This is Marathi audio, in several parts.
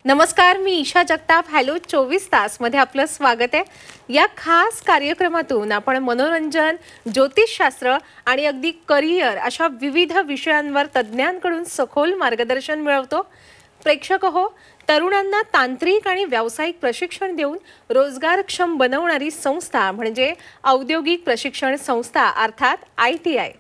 नमस्कार, मी ईशा जगताप. हॅलो 24 तास मध्ये आपलं स्वागत आहे. या खास कार्यक्रमातून आपण मनोरंजन, ज्योतिषशास्त्र आणि अगदी करिअर अशा विविध विषयांवर तज्ज्ञांकडून सखोल मार्गदर्शन मिळवतो. प्रेक्षक हो, तरुणांना तांत्रिक आणि व्यावसायिक प्रशिक्षण देऊन रोजगारक्षम बनवणारी संस्था म्हणजे औद्योगिक प्रशिक्षण संस्था अर्थात ITI.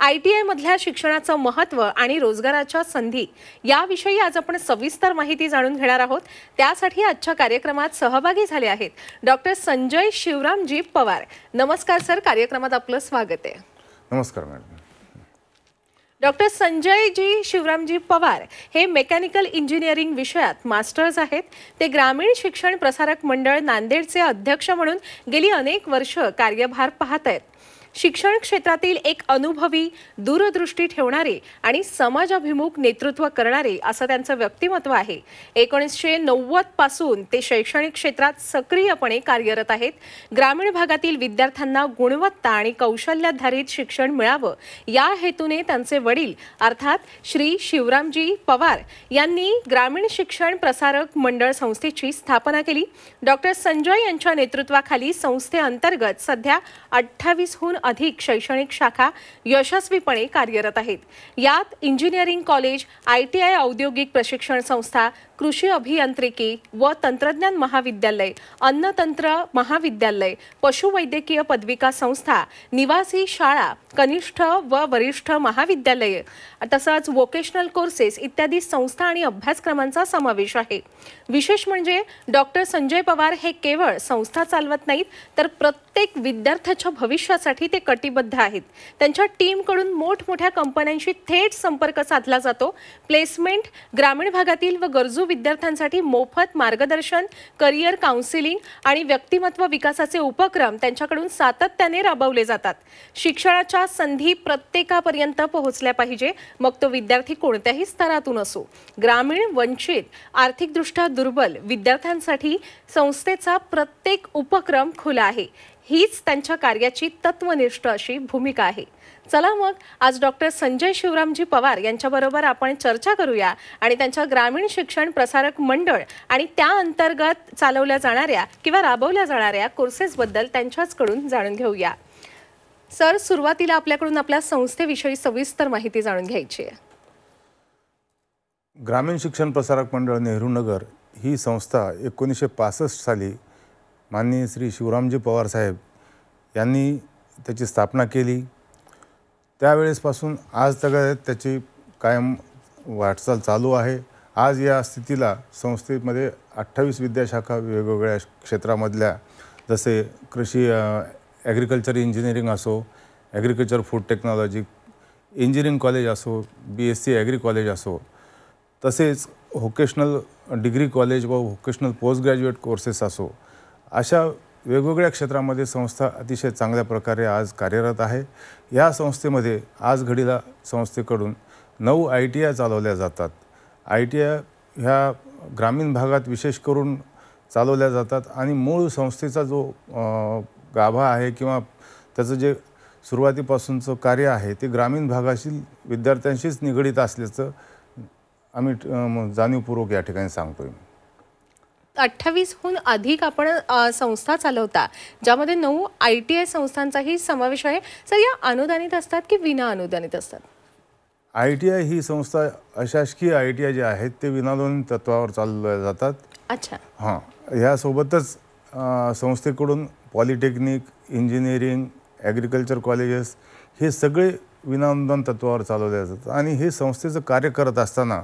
ITI मधल्या शिक्षणाचं महत्त्व आणि रोजगाराच्या संधी याविषयी आज आपण सविस्तर माहिती जाणून घेणार आहोत. त्यासाठी आजच्या कार्यक्रमात सहभागी झाले आहेत डॉक्टर संजय शिवरामजी पवार. नमस्कार सर, कार्यक्रमात आपलं स्वागत आहे. नमस्कार मॅडम. डॉक्टर संजयजी शिवरामजी पवार हे मेकॅनिकल इंजिनिअरिंग विषयात मास्टर्स आहेत. ते ग्रामीण शिक्षण प्रसारक मंडळ नांदेडचे अध्यक्ष म्हणून गेली अनेक वर्ष कार्यभार पाहत आहेत. शिक्षण क्षेत्रातील एक अनुभवी, दूरदृष्टी ठेवणारे आणि समाजाभिमुख नेतृत्व करणारे असं त्यांचं व्यक्तिमत्व आहे. 1990 पासून ते शैक्षणिक क्षेत्रात सक्रियपणे कार्यरत आहेत. ग्रामीण भागातील विद्यार्थ्यांना गुणवत्ता आणि कौशल्याधारित शिक्षण मिळावं या हेतूने त्यांचे वडील अर्थात श्री शिवरामजी पवार यांनी ग्रामीण शिक्षण प्रसारक मंडळ संस्थेची स्थापना केली. डॉक्टर संजय यांच्या नेतृत्वाखाली संस्थेअंतर्गत सध्या 28हून अधिक शैक्षणिक शाखा यशस्वीपणे कार्यरत आहेत. यात इंजिनिअरिंग कॉलेज, ITI औद्योगिक प्रशिक्षण संस्था, कृषी अभियांत्रिकी व तंत्रज्ञान महाविद्यालय, अन्नतंत्र महाविद्यालय, पशुवैद्यकीय पदविका संस्था, निवासी शाळा, कनिष्ठ व वरिष्ठ महाविद्यालये तसंच वोकेशनल कोर्सेस इत्यादी संस्था आणि अभ्यासक्रमांचा समावेश आहे. विशेष म्हणजे डॉक्टर संजय पवार हे केवळ संस्था चालवत नाहीत, तर प्रत्येक विद्यार्थ्याच्या भविष्यासाठी ते कटिबद्ध आहेत. त्यांच्या टीमकडून मोठमोठ्या कंपन्यांशी थेट संपर्क साधला जातो. प्लेसमेंट, ग्रामीण भागातील व गरजू विद्यार्थ्यांसाठी मोफत मार्गदर्शन, करिअर काउन्सिलिंग आणि व्यक्तिमत्व विकासाचे उपक्रम त्यांच्याकडून सातत्याने राबवले जातात. शिक्षणाच्या संधी प्रत्येकापर्यंत पोहोचल्या पाहिजे, मग तो विद्यार्थी कोणत्याही स्तरातून असो. ग्रामीण, वंचित, आर्थिकदृष्ट्या दुर्बल विद्यार्थ्यांसाठी संस्थेचा प्रत्येक उपक्रम खुला आहे. हीच त्यांच्या कार्याची तत्वनिष्ठ अशी भूमिका आहे. चला मग आज डॉक्टर संजय शिवरामजी पवार यांच्याबरोबर आपण चर्चा करूया आणि त्यांच्या ग्रामीण शिक्षण प्रसारक मंडळ आणि त्या अंतर्गत चालवल्या जाणाऱ्या किंवा राबवल्या जाणाऱ्या कोर्सेसबद्दल त्यांच्याचकडून जाणून घेऊया. सर, सुरुवातीला आपल्याकडून आपल्या संस्थेविषयी सविस्तर माहिती जाणून घ्यायची आहे. ग्रामीण शिक्षण प्रसारक मंडळ नेहरू नगर ही संस्था 1965 साली माननीय श्री शिवरामजी पवार साहेब यांनी त्याची स्थापना केली. त्यावेळेसपासून आज तक त्याची कायम वाटचाल चालू आहे. आज या स्थितीला संस्थेमध्ये 28 विद्याशाखा वेगवेगळ्या क्षेत्रामधल्या, जसे कृषी ॲग्रिकल्चर इंजिनिअरिंग असो, agriculture food technology engineering college असो, BSc ॲग्री कॉलेज असो, तसेच व्होकेशनल डिग्री कॉलेज व व्होकेशनल पोस्ट ग्रॅज्युएट कोर्सेस असो, अशा वेगवेगळ्या क्षेत्रामध्ये संस्था अतिशय चांगल्या प्रकारे आज कार्यरत आहे. या संस्थेमध्ये आज घडीला संस्थेकडून 9 ITI चालवल्या जातात. ITI ह्या ग्रामीण भागात विशेष करून चालवल्या जातात आणि मूळ संस्थेचा जो गाभा आहे किंवा त्याचं जे सुरुवातीपासूनचं कार्य आहे ते ग्रामीण भागातील विद्यार्थ्यांशीच निगडीत असल्याचं आम्ही जाणीवपूर्वक या ठिकाणी सांगतोय. 28हून अधिक आपण संस्था चालवता, ज्यामध्ये 9 ITI संस्थांचाही समावेश आहे. सर, या अनुदानित असतात की विना अनुदानित असतात? ITI ही संस्था अशासकीय ITI जे आहेत ते विनाअनुदानित तत्वावर चालवल्या जातात. अच्छा. हां, ह्यासोबतच संस्थेकडून पॉलिटेक्निक, इंजिनिअरिंग, ॲग्रिकल्चर कॉलेजेस हे सगळे विनाअनुदान तत्वावर चालवले जातात. आणि हे संस्थेचं कार्य करत असताना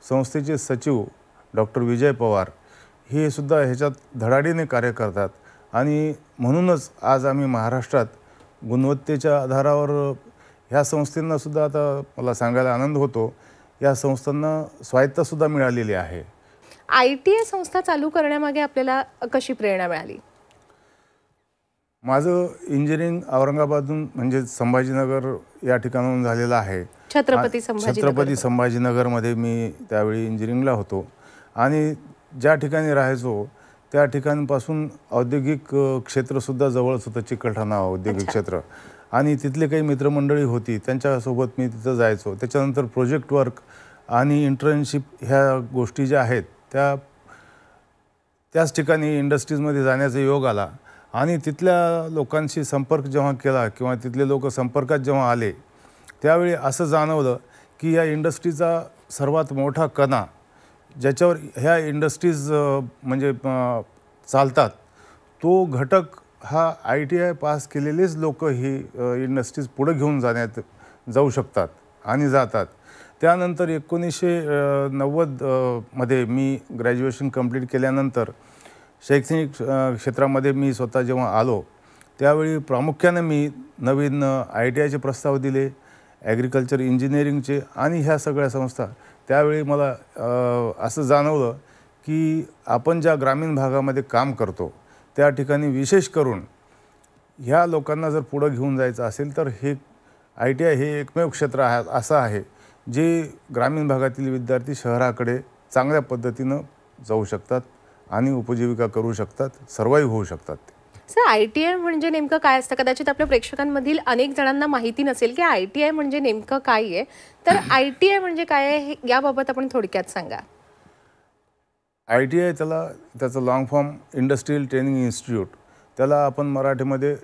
संस्थेचे सचिव डॉक्टर विजय पवार हे सुद्धा ह्याच्यात धडाडीने कार्य करतात. आणि म्हणूनच आज आम्ही महाराष्ट्रात गुणवत्तेच्या आधारावर ह्या संस्थांनासुद्धा, आता मला सांगायला आनंद होतो, या संस्थांना स्वायत्तसुद्धा मिळालेली आहे. ITI संस्था चालू करण्यामागे आपल्याला कशी प्रेरणा मिळाली? माझं इंजिनिअरिंग औरंगाबादहून म्हणजे संभाजीनगर या ठिकाणाहून झालेलं आहे. छत्रपती संभाजीनगरमध्ये मी त्यावेळी इंजिनिअरिंगला होतो आणि ज्या ठिकाणी राहायचो त्या ठिकाणपासून औद्योगिक क्षेत्रसुद्धा जवळच होतं, चिकलठाणा औद्योगिक क्षेत्र. आणि तिथले काही मित्रमंडळी होती, त्यांच्यासोबत मी तिथं जायचो. त्याच्यानंतर प्रोजेक्ट वर्क आणि इंटर्नशिप ह्या गोष्टी ज्या आहेत त्या त्याच ठिकाणी इंडस्ट्रीजमध्ये जाण्याचा योग आला आणि तिथल्या लोकांशी संपर्क जेव्हा केला किंवा तिथले लोक संपर्कात जेव्हा आले त्यावेळी असं जाणवलं की या इंडस्ट्रीचा सर्वात मोठा कणा ज्याच्यावर ह्या इंडस्ट्रीज म्हणजे चालतात तो घटक हा ITI पास केलेलेच लोक ही इंडस्ट्रीज पुढे घेऊन जाऊ शकतात आणि जातात. त्यानंतर 1990 मध्ये मी ग्रॅज्युएशन कंप्लीट केल्यानंतर शैक्षणिक क्षेत्रामध्ये मी स्वतः जेव्हा आलो त्यावेळी प्रामुख्याने मी नवीन ITIचे प्रस्ताव दिले, ॲग्रिकल्चर इंजिनिअरिंगचे आणि ह्या सगळ्या संस्था. त्यावेळी मला असं जाणवलं की आपण ज्या ग्रामीण भागामध्ये काम करतो त्या ठिकाणी विशेष करून ह्या लोकांना जर पुढं घेऊन जायचं असेल तर हे ITI हे एकमेव क्षेत्र असं आहे जे ग्रामीण भागातील विद्यार्थी शहराकडे चांगल्या पद्धतीनं जाऊ शकतात आणि उपजीविका करू शकतात, सर्वाइव्ह होऊ शकतात. सर, ITI म्हणजे नेमकं काय असतं? कदाचित आपल्या प्रेक्षकांमधील अनेक जणांना माहिती नसेल की ITI म्हणजे नेमकं काय आहे. तर ITI म्हणजे काय आहे याबाबत आपण थोडक्यात सांगा. ITI त्याचं long form industrial training institute, त्याला आपण मराठीमध्ये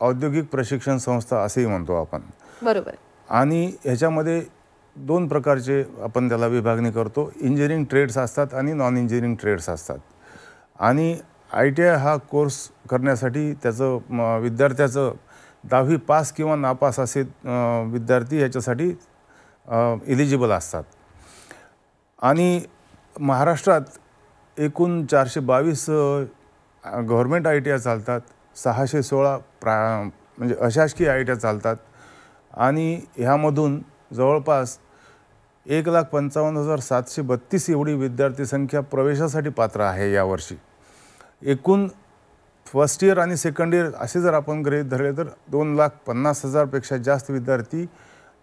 औद्योगिक प्रशिक्षण संस्था असेही म्हणतो आपण. बरोबर. आणि ह्याच्यामध्ये 2 प्रकारचे आपण त्याला विभागणी करतो. इंजिनिअरिंग ट्रेड्स असतात आणि नॉन इंजिनिअरिंग ट्रेड्स असतात. आणि ITI हा कोर्स करण्यासाठी त्याचं विद्यार्थ्याचं 10वी पास किंवा नापास असे विद्यार्थी याच्यासाठी एलिजिबल असतात. आणि महाराष्ट्रात एकूण 422 गव्हर्मेंट ITI चालतात, 616 म्हणजे अशासकीय ITI चालतात आणि ह्यामधून जवळपास 1,55,732 एवढी विद्यार्थी संख्या प्रवेशासाठी पात्र आहे यावर्षी. एकूण फर्स्ट इयर आणि सेकंड इयर असे जर आपण गृहीत धरले तर 2,50,000 पेक्षा जास्त विद्यार्थी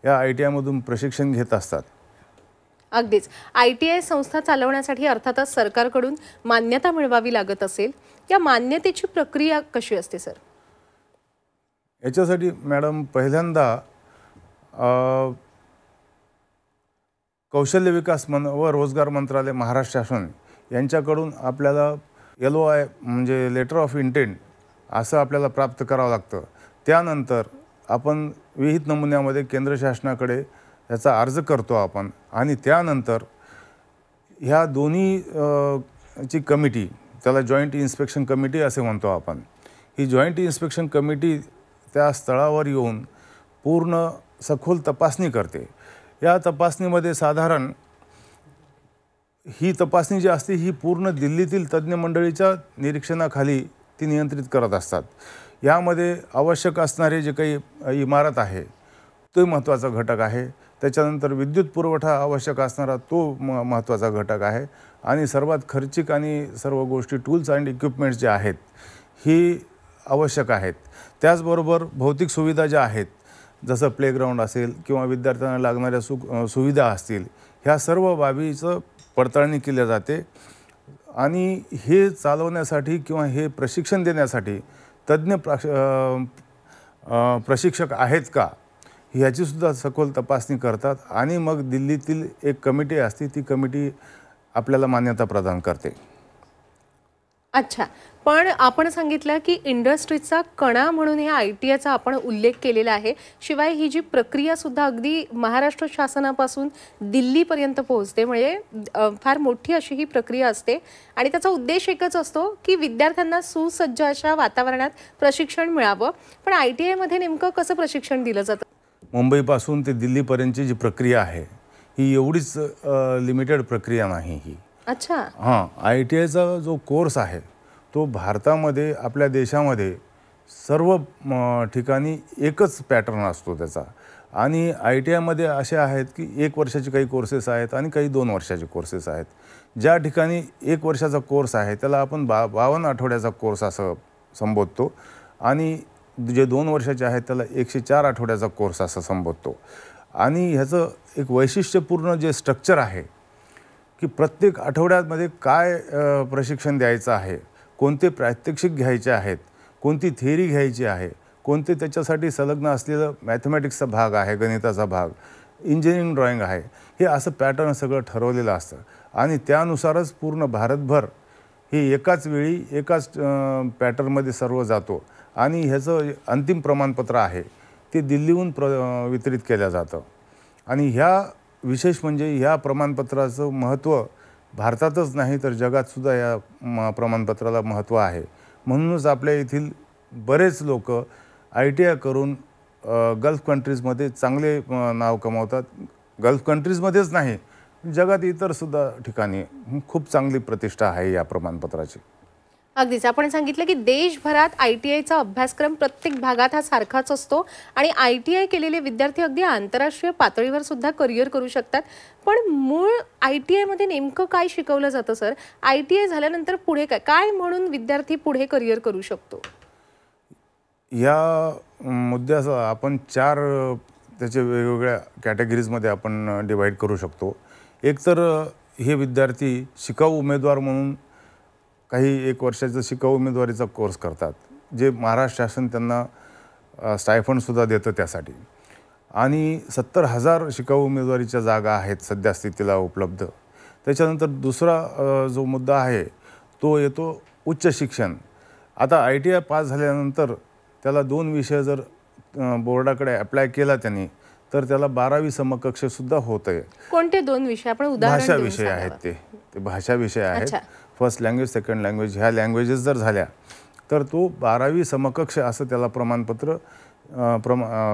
या ITI मधून प्रशिक्षण घेत असतात. अगदीच. ITI संस्था चालवण्यासाठी अर्थातच सरकारकडून मान्यता मिळवावी लागत असेल. या मान्यतेची प्रक्रिया कशी असते सर? याच्यासाठी मॅडम पहिल्यांदा कौशल्य विकास व रोजगार मंत्रालय महाराष्ट्र शासन यांच्याकडून आपल्याला LOI म्हणजे लेटर ऑफ इंटेंट असं आपल्याला प्राप्त करावं लागतं. त्यानंतर आपण विहित नमुन्यामध्ये केंद्र शासनाकडे याचा अर्ज करतो आपण आणि त्यानंतर ह्या दोन्ही ची कमिटी, त्याला जॉईंट इन्स्पेक्शन कमिटी असे म्हणतो आपण, ही जॉईंट इन्स्पेक्शन कमिटी त्या स्थळावर येऊन पूर्ण सखोल तपासणी करते. या तपासणीमध्ये साधारण ही तपासणी जी असते ही पूर्ण दिल्लीतील तज्ज्ञ मंडळीच्या निरीक्षणाखाली ती नियंत्रित करत असतात. यामध्ये आवश्यक असणारे जे काही इमारत आहे तो महत्त्वाचा घटक आहे. त्याच्यानंतर विद्युत पुरवठा आवश्यक असणारा तो महत्त्वाचा घटक आहे. आणि सर्वात खर्चिक आणि सर्व गोष्टी टूल्स अँड इक्विपमेंट्स जे आहेत ही आवश्यक आहेत. त्याचबरोबर भौतिक सुविधा ज्या आहेत जसं प्लेग्राऊंड असेल किंवा विद्यार्थ्यांना लागणाऱ्या सुविधा असतील ह्या सर्व बाबीचं पडताळणी केली जाते. आणि हे चालवण्यासाठी किंवा हे प्रशिक्षण देण्यासाठी तज्ज्ञ प्रशिक्षक आहेत का ह्याचीसुद्धा सखोल तपासणी करतात. आणि मग दिल्लीतील एक कमिटी असते, ती कमिटी आपल्याला मान्यता प्रदान करते. अच्छा, पण आपण सांगितलं की इंडस्ट्रीचा कणा म्हणून ह्या ITIचा आपण उल्लेख केलेला आहे. शिवाय ही जी प्रक्रिया सुद्धा अगदी महाराष्ट्र शासनापासून दिल्लीपर्यंत पोहोचते, म्हणजे फार मोठी अशी ही प्रक्रिया असते. आणि त्याचा उद्देश एकच असतो की विद्यार्थ्यांना सुसज्ज अशा वातावरणात प्रशिक्षण मिळावं. पण ITIमध्ये नेमकं कसं प्रशिक्षण दिलं जातं? मुंबईपासून ते दिल्लीपर्यंतची जी प्रक्रिया आहे ही एवढीच लिमिटेड प्रक्रिया नाही ही. अच्छा. हां, ITIचा जो कोर्स आहे तो भारतामध्ये, आपल्या देशामध्ये सर्व ठिकाणी एकच पॅटर्न असतो त्याचा. आणि ITIमध्ये असे आहेत की 1 वर्षाचे काही कोर्सेस आहेत आणि काही 2 वर्षाचे कोर्सेस आहेत. ज्या ठिकाणी 1 वर्षाचा कोर्स आहे त्याला आपण 52 आठवड्याचा कोर्स असं संबोधतो आणि जे 2 वर्षाचे आहेत त्याला 104 आठवड्याचा कोर्स असं संबोधतो. आणि ह्याचं एक वैशिष्ट्यपूर्ण जे स्ट्रक्चर आहे की प्रत्येक आठवड्यामध्ये काय प्रशिक्षण द्यायचं आहे, कोणते प्रात्यक्षिक घ्यायचे आहेत, कोणती थिअरी घ्यायची आहे, कोणते त्याच्यासाठी संलग्न असलेलं मॅथमॅटिक्सचा भाग आहे, गणिताचा भाग, इंजिनिअरिंग ड्रॉइंग आहे, हे असं पॅटर्न सगळं ठरवलेलं असतं. आणि त्यानुसारच पूर्ण भारतभर हे एकाच वेळी एकाच पॅटर्नमध्ये सर्व जातो आणि ह्याचं अंतिम प्रमाणपत्र आहे ते दिल्लीहून वितरित केलं जातं. आणि ह्या विशेष म्हणजे ह्या प्रमाणपत्राचं महत्त्व भारतातच नाही तर जगातसुद्धा या प्रमाणपत्राला महत्त्व आहे. म्हणूनच आपल्या येथील बरेच लोक ITI करून गल्फ कंट्रीजमध्ये चांगले नाव कमावतात. गल्फ कंट्रीजमध्येच नाही, जगात इतरसुद्धा ठिकाणी खूप चांगली प्रतिष्ठा आहे या प्रमाणपत्राची. अगदीच आपण सांगितलं की देशभरात ITIचा अभ्यासक्रम प्रत्येक भागात हा सारखाच असतो आणि ITI केलेले विद्यार्थी अगदी आंतरराष्ट्रीय पातळीवर सुद्धा करिअर करू शकतात. पण मूळ ITI मध्ये नेमकं काय शिकवलं जातं सर? ITI झाल्यानंतर पुढे काय काय म्हणून विद्यार्थी पुढे करिअर करू शकतो? या मुद्द्याचं आपण 4 त्याचे वेगवेगळ्या कॅटेगरीजमध्ये आपण डिवाईड करू शकतो. एक तर हे विद्यार्थी शिकाऊ उमेदवार म्हणून काही 1 वर्षाचा शिकाऊ उमेदवारीचा कोर्स करतात, जे महाराष्ट्र शासन त्यांना स्टायफंडसुद्धा देतं त्यासाठी. आणि 70,000 शिकाऊ उमेदवारीच्या जागा आहेत सध्या स्थितीला उपलब्ध. त्याच्यानंतर दुसरा जो मुद्दा आहे तो येतो उच्च शिक्षण. आता ITI पास झाल्यानंतर त्याला 2 विषय जर बोर्डाकडे अप्लाय केला त्यांनी तर त्याला 12वी समकक्षसुद्धा होत आहे. कोणते 2 विषय आपण उदाहरण भाषा विषय आहेत ते भाषा विषय आहेत. फर्स्ट लँग्वेज, सेकंड लँग्वेज ह्या लँग्वेजेस जर झाल्या तर तो 12वी समकक्ष असं त्याला प्रमाणपत्र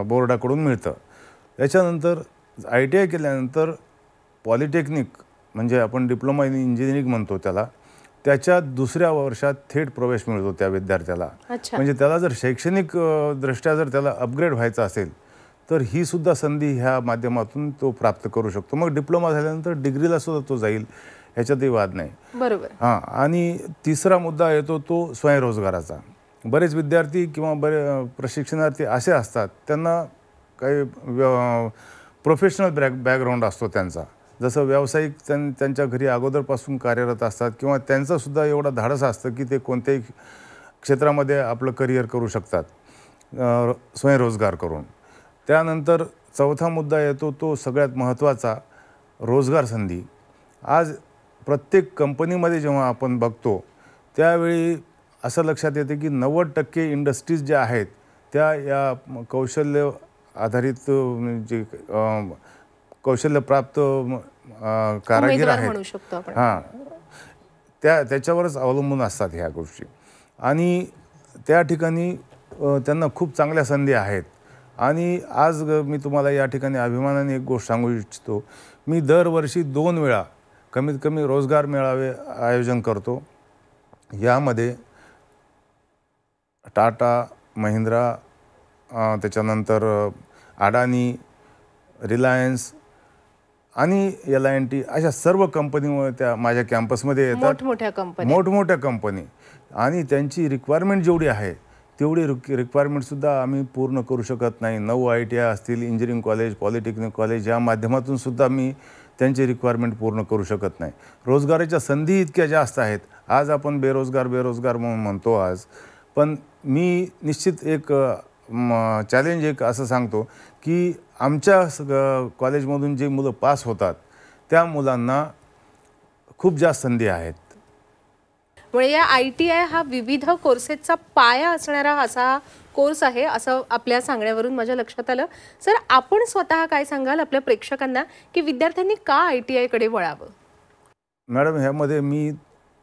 बोर्डाकडून मिळतं. त्याच्यानंतर ITI केल्यानंतर पॉलिटेक्निक म्हणजे आपण डिप्लोमा इन इंजिनिअरिंग म्हणतो त्याच्या दुसऱ्या वर्षात थेट प्रवेश मिळतो त्या विद्यार्थ्याला. म्हणजे त्याला जर शैक्षणिक दृष्ट्या जर त्याला अपग्रेड व्हायचं असेल तर ही सुद्धा संधी ह्या माध्यमातून तो प्राप्त करू शकतो. मग डिप्लोमा झाल्यानंतर डिग्रीला सुद्धा तो जाईल, ह्याच्यातही वाद नाही. बरोबर. हां. आणि तिसरा मुद्दा येतो तो स्वयंरोजगाराचा. बरेच विद्यार्थी किंवा प्रशिक्षणार्थी असे असतात त्यांना काही प्रोफेशनल बॅकग्राऊंड असतो त्यांचा, जसं व्यावसायिक त्यांच्या घरी अगोदरपासून कार्यरत असतात किंवा त्यांचंसुद्धा एवढं धाडस असतं की ते कोणत्याही क्षेत्रामध्ये आपलं करिअर करू शकतात स्वयंरोजगार करून. त्यानंतर चौथा मुद्दा येतो तो सगळ्यात महत्त्वाचा, रोजगार संधी. आज प्रत्येक कंपनीमध्ये जेव्हा आपण बघतो त्यावेळी असं लक्षात येते की 90% इंडस्ट्रीज ज्या आहेत त्या या कौशल्य आधारित जे कौशल्यप्राप्त कारागीर आहेत हां त्याच्यावरच अवलंबून असतात ह्या गोष्टी. आणि त्या ठिकाणी त्यांना खूप चांगल्या संधी आहेत. आणि आज मी तुम्हाला या ठिकाणी अभिमानाने एक गोष्ट सांगू इच्छितो, मी दरवर्षी 2 वेळा कमीत कमी रोजगार मेळावे आयोजन करतो. यामध्ये टाटा, महिंद्रा, त्याच्यानंतर अडानी, रिलायन्स आणि LINT अशा सर्व कंपनीमुळे त्या माझ्या कॅम्पसमध्ये येतात. मोठमोठ्या कंपनी. आणि त्यांची रिक्वायरमेंट जेवढी आहे तेवढी रिक्वायरमेंटसुद्धा आम्ही पूर्ण करू शकत नाही. 9 ITI असतील, इंजिनिअरिंग कॉलेज, पॉलिटेक्निक कॉलेज या माध्यमातून सुद्धा मी त्यांची रिक्वायरमेंट पूर्ण करू शकत नाही. रोजगाराच्या संधी इतक्या जास्त आहेत. आज आपण बेरोजगार म्हणून म्हणतो आज, पण मी निश्चित एक चॅलेंज एक असं सांगतो की आमच्या कॉलेजमधून जे मुलं पास होतात त्या मुलांना खूप जास्त संधी आहेत. म्हणजे या ITI हा विविध कोर्सेसचा पाया असणारा असा कोर्स आहे असं आपल्या सांगण्यावरून माझ्या लक्षात आलं. सर, आपण स्वतः काय सांगाल आपल्या प्रेक्षकांना की विद्यार्थ्यांनी का ITI कडे वळावं? मॅडम, ह्यामध्ये मी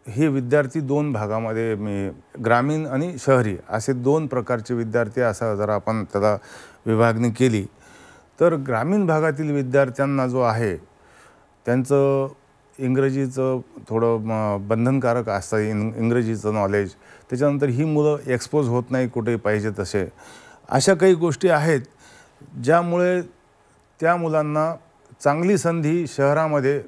हे विद्यार्थी 2 भागामध्ये मी ग्रामीण आणि शहरी असे 2 प्रकारचे विद्यार्थी असं जर आपण त्याला विभागणी केली तर ग्रामीण भागातील विद्यार्थ्यांना जो आहे त्यांचं इंग्रजीचं थोडं बंधनकारक असतं, इंग्रजीचं नॉलेज. त्याच्यानंतर ही मुलं एक्सपोज होत नाही कुठे पाहिजे तसे. अशा काही गोष्टी आहेत ज्यामुळे त्या मुलांना चांगली संधी शहरामध्ये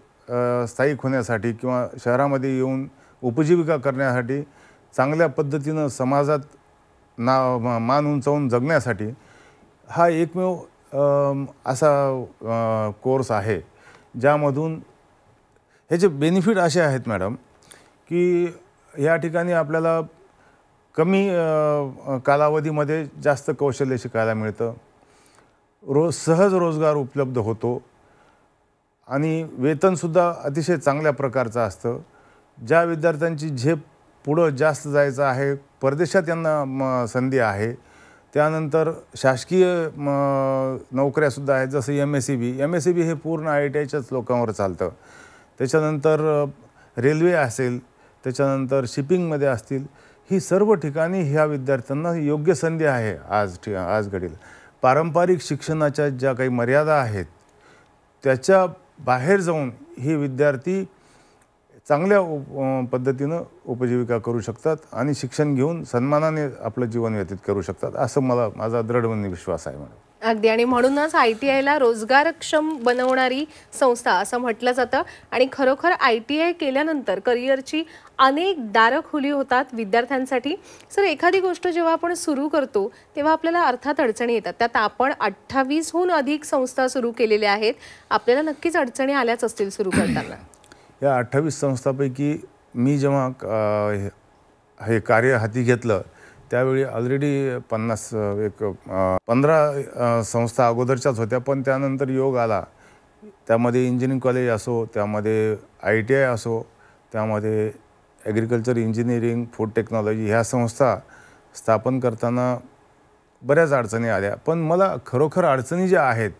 स्थायिक होण्यासाठी किंवा शहरामध्ये येऊन उपजीविका करण्यासाठी, चांगल्या पद्धतीनं समाजात मान उंचावून जगण्यासाठी हा एकमेव असा कोर्स आहे ज्यामधून ह्याचे बेनिफिट असे आहेत मॅडम की या ठिकाणी आपल्याला कमी कालावधीमध्ये जास्त कौशल्य शिकायला मिळतं. सहज रोजगार उपलब्ध होतो आणि वेतनसुद्धा अतिशय चांगल्या प्रकारचं असतं. ज्या विद्यार्थ्यांची झेप पुढं जास्त जायचं आहे, परदेशात यांना संधी आहे. त्यानंतर शासकीय नोकऱ्यासुद्धा आहेत, जसं MSEB हे पूर्ण ITIच्याच लोकांवर चालतं. त्याच्यानंतर रेल्वे असेल, त्याच्यानंतर शिपिंगमध्ये असतील, ही सर्व ठिकाणी ह्या विद्यार्थ्यांना योग्य संधी आहे. आज घडीला पारंपरिक शिक्षणाच्या ज्या काही मर्यादा आहेत त्याच्या बाहेर जाऊन हे विद्यार्थी चांगल्या पद्धतीनं उपजीविका करू शकतात आणि शिक्षण घेऊन सन्मानाने आपलं जीवन व्यतीत करू शकतात, असं माझा दृढ विश्वास आहे मॅडम. अगदी, आणि म्हणूनच ITIला रोजगारक्षम बनवणारी संस्था असं म्हटलं जातं. आणि खरोखर ITI केल्यानंतर करिअरची अनेक दारं खुली होतात विद्यार्थ्यांसाठी. सर, एखादी गोष्ट जेव्हा आपण सुरू करतो तेव्हा आपल्याला अर्थात अडचणी येतात. त्यात आपण 28हून अधिक संस्था सुरू केलेल्या आहेत. आपल्याला नक्कीच अडचणी आल्याच असतील सुरू करताना. या 28 संस्थांपैकी मी जेव्हा हे कार्य हाती घेतलं त्यावेळी ऑलरेडी 15 संस्था अगोदरच्याच होत्या, पण त्यानंतर योग आला. त्यामध्ये इंजिनिअरिंग कॉलेज असो, त्यामध्ये ITI असो, त्यामध्ये ॲग्रिकल्चर इंजिनिअरिंग, फूड टेक्नॉलॉजी ह्या संस्था स्थापन करताना बऱ्याच अडचणी आल्या. पण मला खरोखर अडचणी ज्या आहेत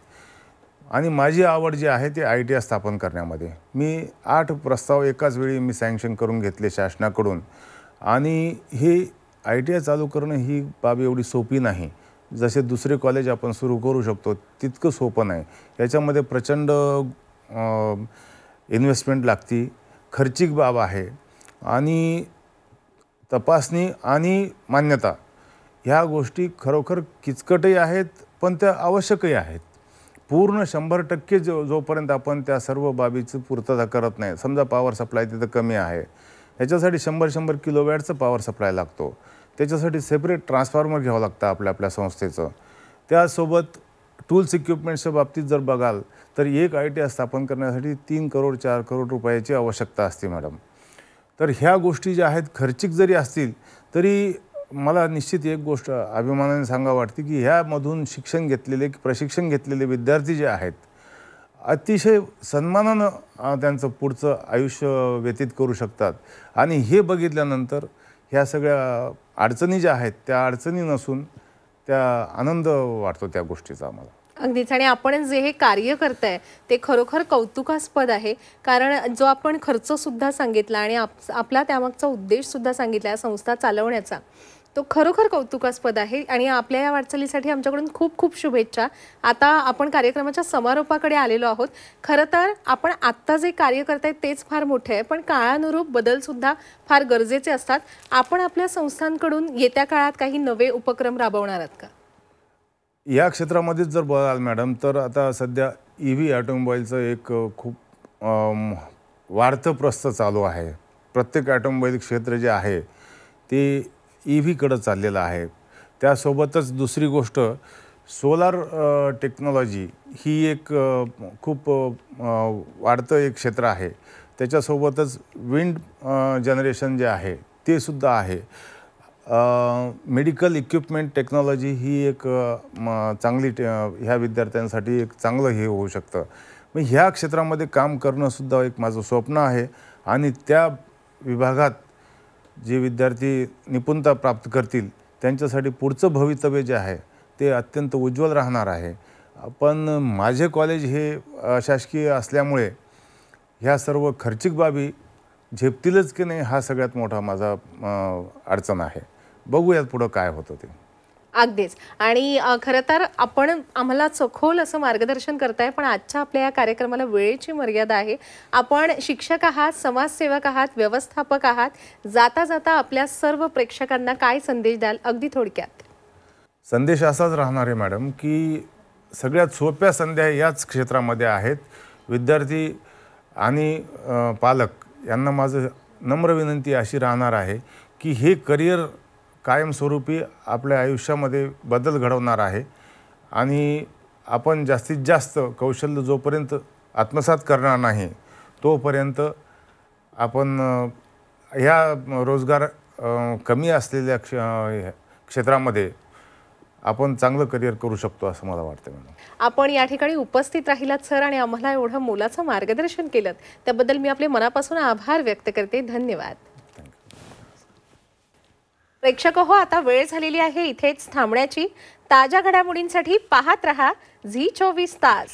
आणि माझी आवड जी आहे ती ITI स्थापन करण्यामध्ये. मी 8 प्रस्ताव एकाच वेळी मी सँक्शन करून घेतले शासनाकडून. आणि हे ITI चालू करणं ही बाब एवढी सोपी नाही. जसे दुसरे कॉलेज आपण सुरू करू शकतो तितकं सोपं नाही. याच्यामध्ये प्रचंड इन्व्हेस्टमेंट लागती, खर्चिक बाब आहे. आणि तपासणी आणि मान्यता ह्या गोष्टी खरोखर किचकटही आहेत, पण त्या आवश्यकही आहेत. पूर्ण 100% जोपर्यंत आपण त्या सर्व बाबीची पूर्तता करत नाही, समजा पॉवर सप्लाय तिथं कमी आहे, ह्याच्यासाठी 100 किलोवॅटचं पॉवर सप्लाय लागतो. त्याच्यासाठी सेपरेट ट्रान्सफॉर्मर घ्यावं लागतं आपल्या संस्थेचं. त्यासोबत टूल्स इक्विपमेंट्सच्या बाबतीत जर बघाल तर एक ITI स्थापन करण्यासाठी 3 करोड 4 करोड रुपयाची आवश्यकता असते मॅडम. तर ह्या गोष्टी ज्या आहेत खर्चिक जरी असतील तरी मला निश्चित एक गोष्ट अभिमानाने सांगावं वाटते की ह्यामधून प्रशिक्षण घेतलेले विद्यार्थी जे आहेत अतिशय सन्मानानं त्यांचं पुढचं आयुष्य व्यतीत करू शकतात. आणि हे बघितल्यानंतर ह्या सगळ्या अडचणी ज्या आहेत त्या अडचणी नसून त्या आनंद वाटतो त्या गोष्टीचा आम्हाला. अगदीच, आणि आपण जे हे कार्य करताय ते खरोखर कौतुकास्पद आहे. कारण जो आपण खर्च सुद्धा सांगितला आणि आपला त्यामागचा उद्देश सुद्धा सांगितला या संस्था चालवण्याचा, तो खरोखर कौतुकास्पद आहे. आणि आपल्या या वाटचालीसाठी आमच्याकडून खूप खूप शुभेच्छा. आता आपण कार्यक्रमाच्या समारोपाकडे आलेलो आहोत. खरं तर आपण आत्ता जे कार्य करताय तेच फार मोठे आहे, पण काळानुरूप बदलसुद्धा फार गरजेचे असतात. आपण आपल्या संस्थांकडून येत्या काळात काही नवे उपक्रम राबवणार आहात का? या क्षेत्रामध्येच जर बघाल मॅडम तर आता सध्या EV ऑटोमोबाईलचं एक खूप वाढतं प्रस्थ चालू आहे. प्रत्येक ऑटोमोबाईल क्षेत्र जे आहे ते EVकडं चाललेलं आहे. त्यासोबतच दुसरी गोष्ट सोलार टेक्नॉलॉजी ही एक खूप वाढतं एक क्षेत्र आहे. त्याच्यासोबतच विंड जनरेशन जे आहे ते सुद्धा आहे. मेडिकल इक्विपमेंट टेक्नॉलॉजी ही एक चांगली ह्या विद्यार्थ्यांसाठी एक चांगलं हे होऊ शकतं. मग ह्या क्षेत्रामध्ये काम करणंसुद्धा एक माझं स्वप्न आहे. आणि त्या विभागात जे विद्यार्थी निपुणता प्राप्त करतील त्यांच्यासाठी पुढचं भवितव्य जे आहे ते अत्यंत उज्ज्वल राहणार आहे. पण माझे कॉलेज हे अशासकीय असल्यामुळे ह्या सर्व खर्चिक बाबी झेपतीलच की नाही हा सगळ्यात मोठा माझा अडचण आहे. बघूयात पुढं काय होतं ते. अगदीच, आणि खरं तर आपण आम्हाला सखोल असं मार्गदर्शन करताय, पण आजच्या आपल्या या कार्यक्रमाला वेळेची मर्यादा आहे. आपण शिक्षक आहात, समाजसेवक आहात, व्यवस्थापक आहात. जाता जाता आपल्या सर्व प्रेक्षकांना काय संदेश द्याल अगदी थोडक्यात? संदेश असाच राहणार आहे मॅडम की सगळ्यात सोप्या संध्या याच क्षेत्रामध्ये आहेत. विद्यार्थी आणि पालक यांना माझं नम्र विनंती अशी राहणार आहे की हे करिअर कायमस्वरूपी आपल्या आयुष्यामध्ये बदल घडवणार आहे. आणि आपण जास्तीत जास्त कौशल्य जोपर्यंत आत्मसात करणार नाही तोपर्यंत आपण ह्या रोजगार कमी असलेल्या क्षेत्रामध्ये आपण चांगलं करिअर करू शकतो असं मला वाटतं. आपण या ठिकाणी उपस्थित राहिलात सर, आणि आम्हाला एवढं मोलाचं मार्गदर्शन केलं त्याबद्दल मी आपले मनापासून आभार व्यक्त करते. धन्यवाद. प्रेक्षक हो, आता वेळ झालेली आहे इथेच थांबण्याची. ताज्या घडामोडींसाठी पाहत रहा झी 24 तास.